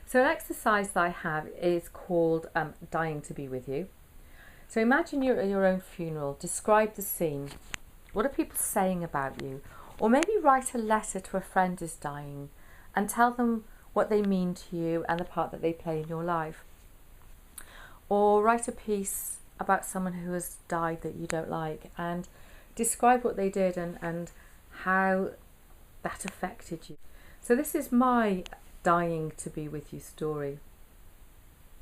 So an exercise that I have is called Dying to Be With You. So imagine you're at your own funeral, describe the scene. What are people saying about you? Or maybe write a letter to a friend who's dying and tell them what they mean to you and the part that they play in your life. Or write a piece about someone who has died that you don't like and describe what they did and how that affected you. So this is my dying to be with you story.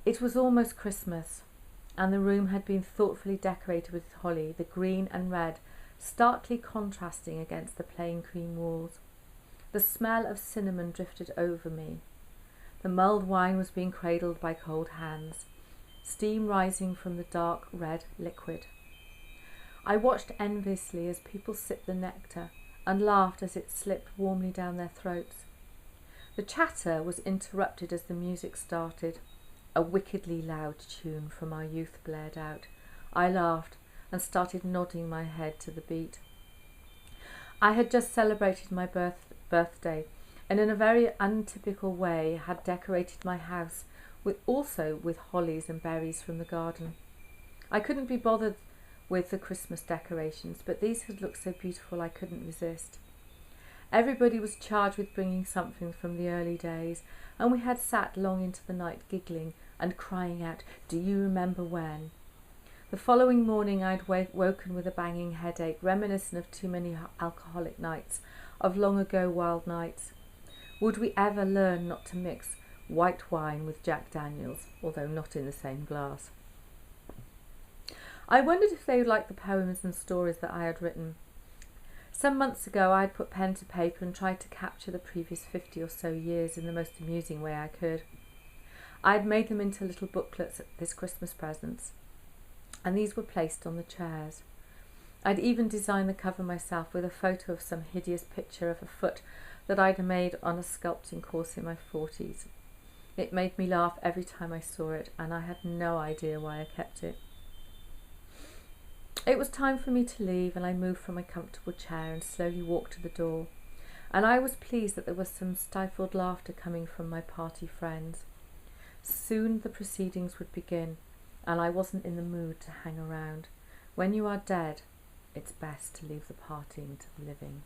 It was almost Christmas and the room had been thoughtfully decorated with holly, the green and red starkly contrasting against the plain cream walls. The smell of cinnamon drifted over me. The mulled wine was being cradled by cold hands, steam rising from the dark red liquid. I watched enviously as people sipped the nectar and laughed as it slipped warmly down their throats. The chatter was interrupted as the music started. A wickedly loud tune from our youth blared out. I laughed and started nodding my head to the beat. I had just celebrated my birthday and in a very untypical way had decorated my house also with hollies and berries from the garden. I couldn't be bothered with the Christmas decorations, but these had looked so beautiful I couldn't resist. Everybody was charged with bringing something from the early days, and we had sat long into the night giggling and crying out, "Do you remember when?" The following morning I'd woken with a banging headache, reminiscent of too many alcoholic nights, of long ago wild nights. Would we ever learn not to mix white wine with Jack Daniels, although not in the same glass? I wondered if they would like the poems and stories that I had written. Some months ago I had put pen to paper and tried to capture the previous 50 or so years in the most amusing way I could. I had made them into little booklets as Christmas presents, and these were placed on the chairs. I'd even designed the cover myself with a photo of some hideous picture of a foot that I'd made on a sculpting course in my 40s. It made me laugh every time I saw it, and I had no idea why I kept it. It was time for me to leave, and I moved from my comfortable chair and slowly walked to the door, and I was pleased that there was some stifled laughter coming from my party friends. Soon the proceedings would begin, and I wasn't in the mood to hang around. When you are dead, it's best to leave the partying to the living.